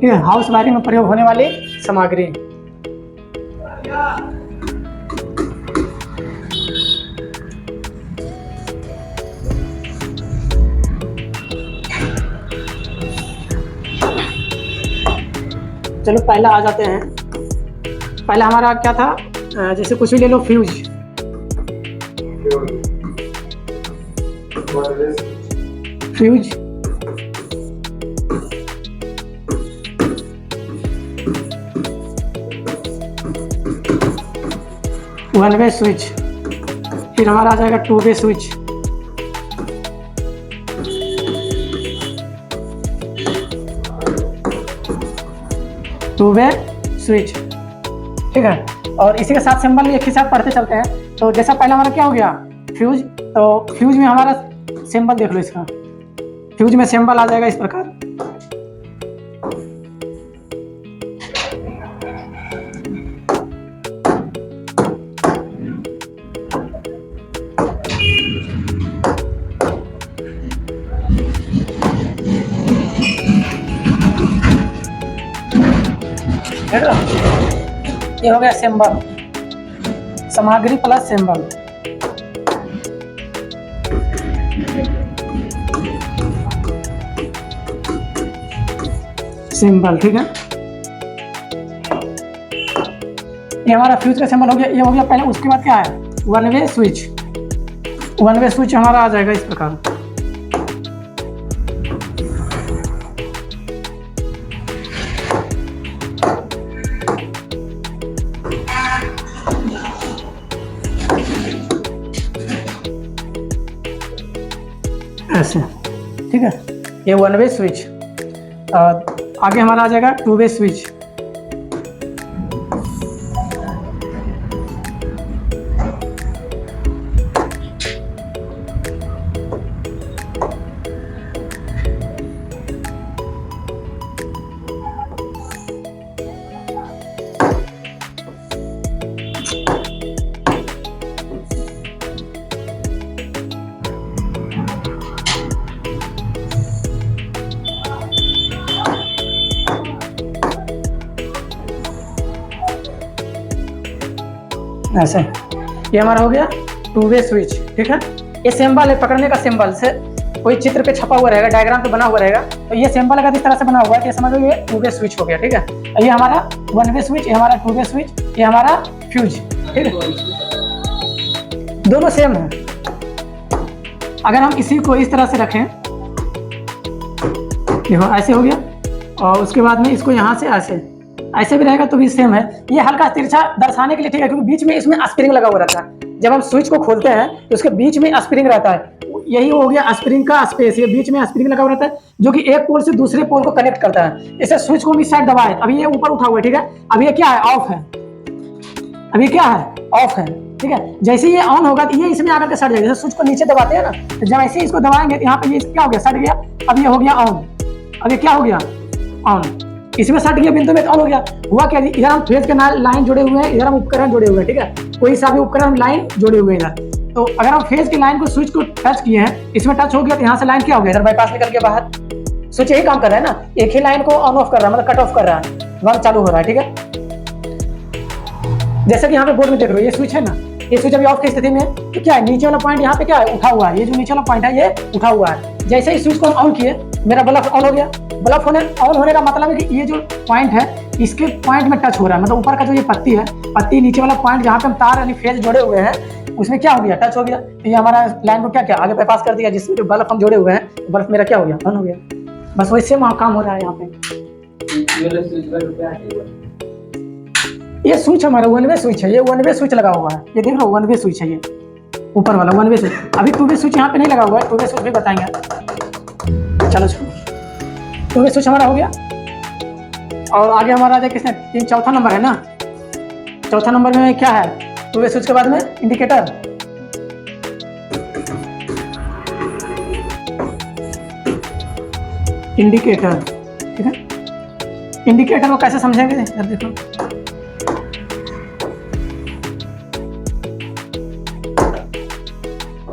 ठीक है, house wiring में प्रयोग होने वाली सामग्री। चलो पहला आ जाते हैं। पहला हमारा क्या था, जैसे कुछ भी ले लो, fuse. Fuse, one way switch. फिर हमारा आ जाएगा two way switch. Two way switch, ठीक है। और इसी के साथ सिंबल भी एक ही साथ पढ़ते चलते हैं। तो जैसा पहला हमारा क्या हो गया, फ्यूज। तो फ्यूज में हमारा सिंबल देख लो इसका। फ्यूज में सिंबल आ जाएगा इस प्रकार। ये हो गया सिंबल, सामग्री प्लस सिंबल। सिंबल, ठीक है। ये हमारा फ्यूज का सिंबल हो गया। ये हो गया पहले। उसके बाद क्या है, one way switch. One way switch हमारा आ जाएगा इस प्रकार। ऐसे, ठीक है। ये वन वे स्विच। आगे हमारा आ जाएगा टू वे स्विच। ऐसे, ये हमारा हो गया टू वे स्विच, ठीक है। ये सिंबल है, पकड़ने का सिंबल से कोई चित्र पे छपा हुआ रहेगा, डायग्राम पे बना हुआ रहेगा। तो ये सिंबल अगर इस तरह से बना हुआ है तो ये समझ लो ये टू वे स्विच हो गया, ठीक है। ये हमारा वन वे स्विच, ये हमारा टू वे स्विच, ये हमारा फ्यूज, ठीक है। दोनों सेम है। अगर हम इसी को इस तरह से रखें, देखो ऐसे हो गया, और उसके बाद में इसको यहाँ से ऐसे भी रहेगा तो भी सेम है। ये हल्का तिरछा दर्शाने के लिए, ठीक है, क्योंकि बीच में इसमें स्प्रिंग लगा हुआ रहता है। जब हम स्विच को खोलते हैं तो उसके बीच में स्प्रिंग रहता है। यही हो गया स्प्रिंग का स्पेस। ये बीच में स्प्रिंग लगा हुआ रहता है जो कि एक पोल से दूसरे पोल को कनेक्ट करता है। इसे स्विच को भी साइड दबाए, अभी ये ऊपर उठा हुआ है, ठीक है। अभी ये क्या है, ऑफ है। अभी क्या है, ऑफ है, ठीक है। जैसे ये ऑन होगा तो ये इसमें आकर के सट जाएगा। जैसे स्विच को नीचे दबाते हैं ना, तो जब ऐसे इसको दबाएंगे तो यहाँ पे ये क्या हो गया, सट गया। अब ये हो गया ऑन। अब ये क्या हो गया, ऑन। इसमें सट गया, बिंदु में ऑन हो गया। हुआ क्या, इधर हम फेज के लाइन जुड़े हुए हैं, इधर हम उपकरण जुड़े हुए हैं, ठीक है। कोई सा भी उपकरण लाइन जुड़े हुए हैं इधर। तो अगर हम फेज की लाइन को स्विच को टच किए हैं, इसमें टच हो गया तो यहाँ से लाइन क्या हो गया, इधर बाईपास निकल के बाहर। स्विच यही काम कर रहा है ना, एक ही लाइन को ऑन ऑफ कर रहा है, मतलब कट ऑफ कर रहा है, वन चालू हो रहा है, ठीक है। जैसे कि यहाँ पे बोर्ड में देख रहे हो, ये स्विच है ना, ये स्विच अभी ऑफ की स्थिति में है। तो क्या है, नीचे वाला पॉइंट यहाँ पे क्या है, उठा हुआ है। ये जो नीचे वाला पॉइंट है ये उठा हुआ है। जैसे ही स्विच को हम ऑन किए, मेरा बल्ब ऑन हो गया। बल्ब ऑन होने का मतलब है कि ये जो पॉइंट है इसके पॉइंट में टच हो रहा है, मतलब ऊपर का जो ये पत्ती है, पत्ती नीचे वाला पॉइंट जहाँ पे हम तार यानी फेज जोड़े हुए हैं उसमें क्या हो गया, टच हो गया। तो ये हमारा लाइन को क्या क्या आगे बाईपास कर दिया, जिसमें जो बल्ब हम जोड़े हुए हैं, बल्ब मेरा क्या हो गया, ऑन हो गया। बस वैसे काम हो रहा है यहाँ पे। ये स्विच हमारा वन वे स्विच है। ये वन वे स्विच लगा हुआ है, ये देख लो वन वे स्विच है, ये ऊपर वाला वन वे स्विच। अभी टू वे स्विच यहाँ पे नहीं लगा हुआ है, टू वे स्विच भी बताएंगे। चलो टू वे स्विच हमारा हो गया। और आगे हमारा आ जाए किसने, चौथा नंबर है ना। चौथा नंबर में क्या है, टू वे स्विच के बाद में इंडिकेटर। इंडिकेटर, ठीक है। इंडिकेटर को कैसे समझेंगे, देखो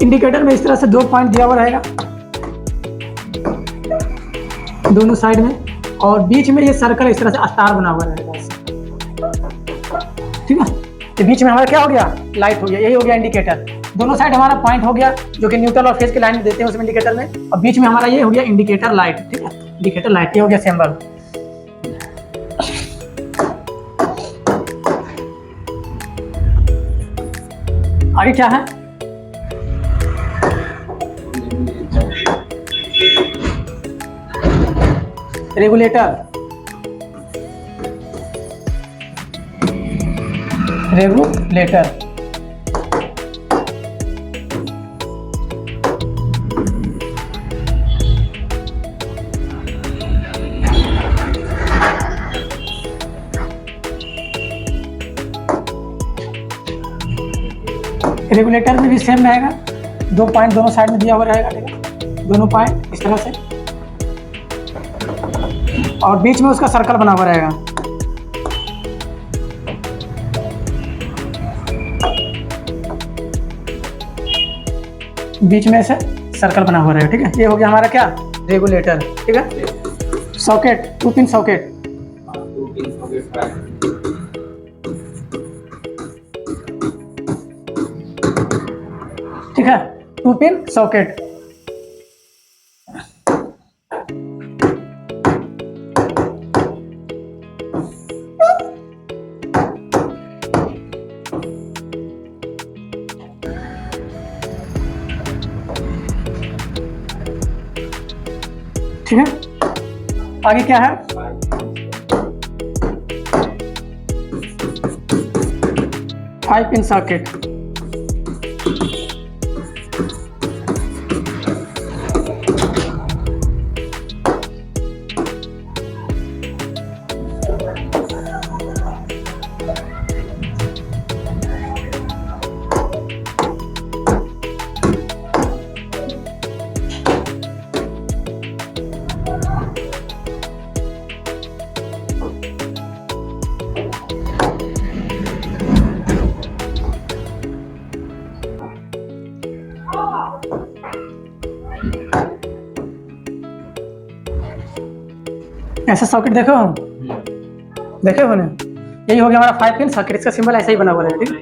इंडिकेटर में इस तरह से दो पॉइंट दिया हुआ रहेगा दोनों साइड में। और बीच में ये सर्कल इस तरह से स्टार बना हुआ रहेगा, ठीक है। तो बीच में हमारा क्या हो गया, लाइट हो गया, यही हो गया इंडिकेटर। दोनों साइड हमारा पॉइंट हो गया जो कि न्यूट्रल और फेज की लाइन देते हैं उसमें इंडिकेटर में, और बीच में हमारा ये हो गया इंडिकेटर लाइट, ठीक है, इंडिकेटर लाइट, ये हो गया सिंबल। आगे क्या है, रेगुलेटर, रेगुलेटर रेगुलेटर में भी सेम रहेगा, 2 पॉइंट दोनों साइड में दिया हुआ रहेगा, ठीक है, दोनों पॉइंट इस तरह से, और बीच में उसका सर्कल बना हुआ रहेगा। बीच में से सर्कल बना हुआ रहेगा, ठीक है। ये हो गया हमारा क्या, रेगुलेटर, ठीक है। सॉकेट, 2 पिन सॉकेट, ठीक है, 2 पिन सॉकेट। ठीक है, आगे क्या है, फाइव पिन सॉकेट, ऐसा सॉकेट देखो, देखे हो ना, यही हो गया हमारा 5 पिन सॉकेट, इसका सिंबल ऐसा ही बना हुआ है, ठीक है।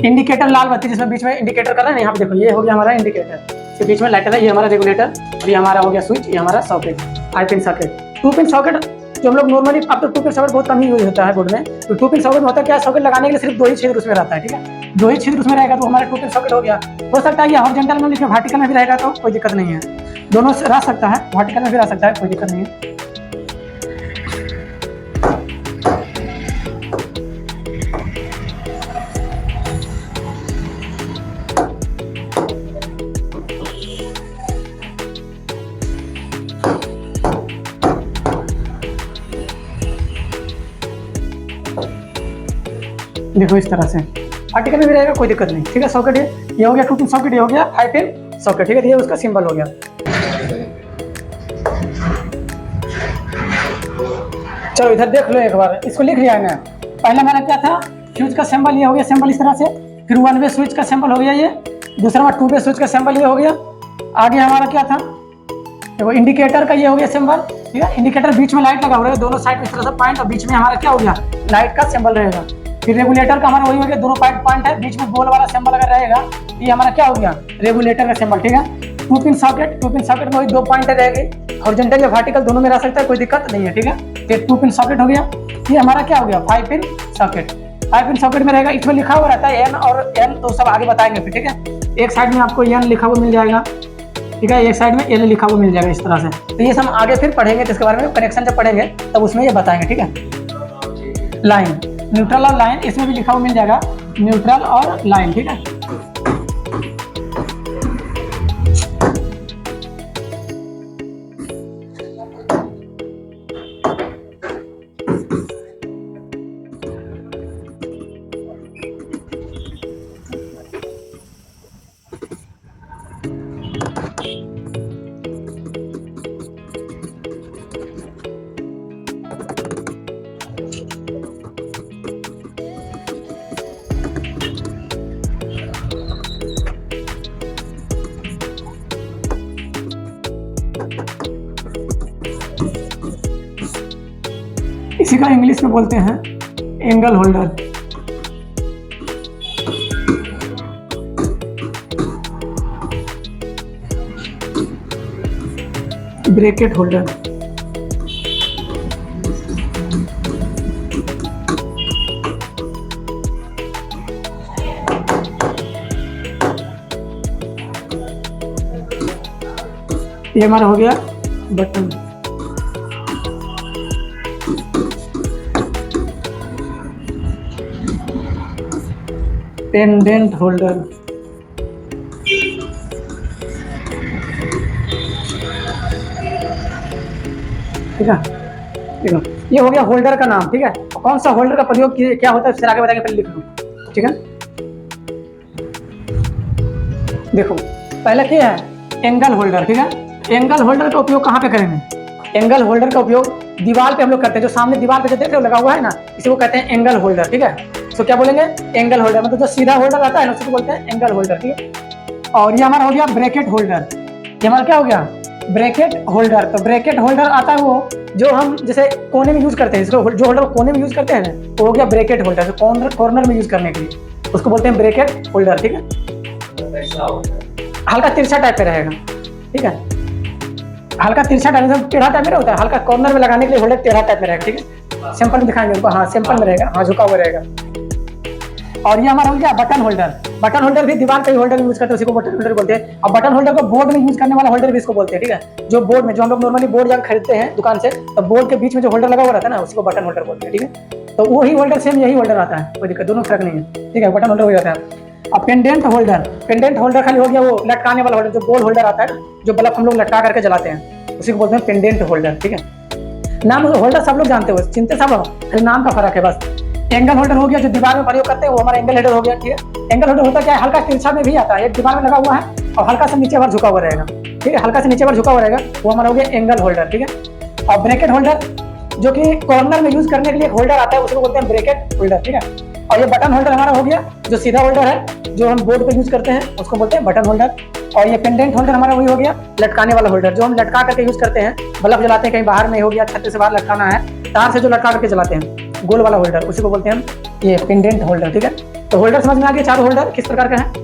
इंडिकेटर लाल बत्ती जिसमें बीच में इंडिकेटर कर रहा है ना, यहाँ पे देखो, ये हो गया हमारा इंडिकेटर, इसके बीच में लाइट है, ये हमारा रेगुलेटर, और ये हमारा हो गया स्विच, ये हमारा socket, 5 pin socket. 2 pin socket जो हम लोग नॉर्मली, अब तो 2 पिन सॉकेट बहुत कम ही यूज होता है बोर्ड में, तो 2 पिन सॉकेट में होता है क्या, सॉकेट लगाने के लिए सिर्फ 2 ही छिद्र उसमें रहता है, ठीक है, 2 ही छिद्र उसमें रहेगा, तो हमारा 2 पिन सॉकेट हो गया। हो सकता है ये हॉरिजॉन्टल में, लेकिन वर्टिकल में भी रहेगा तो कोई दिक्कत नहीं है, दोनों रह सकता है, वर्टिकल में भी रह सकता है, कोई दिक्कत नहीं है। देखो इस तरह से आर्टिकल में भी रहेगा, कोई दिक्कत नहीं, ठीक है। सॉकेट ये हो गया 2 पिन सॉकेट, ये हो गया 5 पिन सॉकेट, ठीक है, ये उसका सिंबल हो गया। चलो इधर देख लो एक बार, इसको लिख लिया है। पहले हमारा क्या था, फ्यूज का सिंबल ये हो गया, सिंबल इस तरह से, फिर 1 वे स्विच का सिंबल हो गया ये, दूसरा 2 वे स्विच का सिंबल ये हो गया। आगे हमारा क्या था, देखो इंडिकेटर का ये हो गया सिंबल, ठीक है, इंडिकेटर बीच में लाइट लगा हुआ है, दोनों साइड इस तरह से पॉइंट, और बीच में हमारा क्या हो गया, लाइट का सिंबल रहेगा। फिर रेगुलेटर का हमारा वही हो गया, दोनों पॉइंट है, बीच में गोल वाला सिंबल अगर रहेगा, ये हमारा क्या हो गया, रेगुलेटर का सिंबल, ठीक है। 2 पिन सॉकेट, 2 पिन सॉकेट में वही 2 पॉइंट रहेगी, हॉरिजॉन्टल या वर्टिकल दोनों में रह सकता है, कोई दिक्कत नहीं है, ठीक है। फिर 2 पिन सॉकेट हो गया, ये हमारा क्या हो गया, 5 पिन सॉकेट। 5 पिन सॉकेट में रहेगा, इसमें लिखा हुआ रहता है एन और एल, तो सब आगे बताएंगे फिर, ठीक है। एक साइड में आपको एन लिखा हुआ मिल जाएगा, ठीक है, एक साइड में एल लिखा हुआ मिल जाएगा इस तरह से। तो ये सब आगे फिर पढ़ेंगे, तो इसके बारे में कनेक्शन जब पढ़ेंगे तब उसमें ये बताएंगे, ठीक है। लाइन, न्यूट्रल और लाइन, इसमें भी लिखा हुआ मिल जाएगा, न्यूट्रल और लाइन, ठीक है। इसी का इंग्लिश में बोलते हैं एंगल होल्डर। Bracket holder. ये हमारा हो गया बटन। Pendant holder. ठीक है, ठीक है, ये हो गया होल्डर का नाम। ठीक है, कौन सा होल्डर का प्रयोग क्या होता है फिर आगे बताएंगे, पहले लिख लो। ठीक है, देखो पहले क्या है एंगल होल्डर। ठीक है, एंगल होल्डर का उपयोग कहाँ पे करेंगे? एंगल होल्डर का उपयोग दीवार पे हम लोग करते हैं। जो सामने दीवार पे जो देख रहे हो लगा हुआ है ना, इसी को कहते हैं एंगल होल्डर। ठीक है, तो क्या बोलेंगे? Angle holder. मतलब जो सीधा होल्डर आता है ना उसी को बोलते हैं एंगल होल्डर। ठीक है, और ये हमारा हो गया ब्रैकेट होल्डर। ये हमारा क्या हो गया? Bracket holder. तो ब्रैकेट होल्डर आता है वो जो हम जैसे कोने में यूज करते हैं, इसको जो होल्डर कोने में यूज करते हैं ना, वो हो गया ब्रैकेट होल्डर। तो कॉर्नर में यूज करने के लिए उसको बोलते हैं ब्रैकेट होल्डर। ठीक है, हल्का तिरछा टाइप पे रहेगा। ठीक है, हल्का तिरछा टाइप में, टेढ़ा टाइप में होता है, हल्का कॉर्नर में लगाने के लिए होल्डर टेढ़ा टाइप में रहेगा। ठीक है, सिंपल में दिखाएंगे उनको। हाँ, सिंपल में रहेगा, हाँ झुका हुआ रहेगा। और ये हमारा हो गया बटन होल्डर। बटन होल्डर भी दीवार पे होल्डर यूज करते हैं, उसी को बटन होल्डर बोलते हैं। और बटन होल्डर को बोर्ड में यूज करने वाला होल्डर भी इसको बोलते हैं। ठीक है, जो बोर्ड में, जो हम लोग नॉर्मली बोर्ड जाकर खरीदते हैं दुकान से, तो बोर्ड के बीच में जो होल्डर लगा हुआ रहता है ना, उसी को बटन होल्डर बोलते हैं। ठीक है, तो वही होल्डर सेम यही होल्डर आता है, कोई दिक्कत, दोनों फर्क नहीं है। ठीक है, बटन होल्डर हो जाता है। अब पेंडेंट होल्डर। पेंडेंट होल्डर खाली हो गया वो लटकाने वाला होल्डर, जो गोल होल्डर आता है, जो बल्ब हम लोग लटका करके जलाते हैं, उसी को बोलते हैं पेंडेंट होल्डर। ठीक है, नाम होल्डर सब लोग जानते हो, चिंता सब खाली नाम का फर्क है बस। एंगल होल्डर हो गया जो दीवार में प्रयोग करते हैं, वो हमारा एंगल होल्डर हो गया। ठीक है, एंगल होल्डर होता क्या है? हल्का तिरछा में भी आता है, एक दीवार में लगा हुआ है और हल्का से नीचे बार झुका हुआ रहेगा। ठीक है, हल्का से नीचे बार झुका हुआ रहेगा, वो हमारा हो गया एंगल होल्डर। ठीक है, और ब्रैकेट होल्डर जो कि कॉर्नर में यूज करने के लिए होल्डर आता है, उसको बोलते हैं ब्रैकेट होल्डर। ठीक है, और ये बटन होल्डर हमारा हो गया जो सीधा होल्डर है, जो हम बोर्ड पे यूज करते हैं, उसको बोलते हैं बटन होल्डर। और ये पेंडेंट होल्डर हमारा वही हो गया लटकाने वाला होल्डर, जो हम लटका करके यूज करते हैं, बल्ब जलाते हैं कहीं बाहर में, हो गया छत से बाहर लटकाना है, तार से जो लटका करके जलाते हैं, गोल वाला होल्डर, उसी को बोलते हैं हम ये पेंडेंट होल्डर। ठीक है, तो होल्डर समझ में आ गया, चार होल्डर किस प्रकार का है।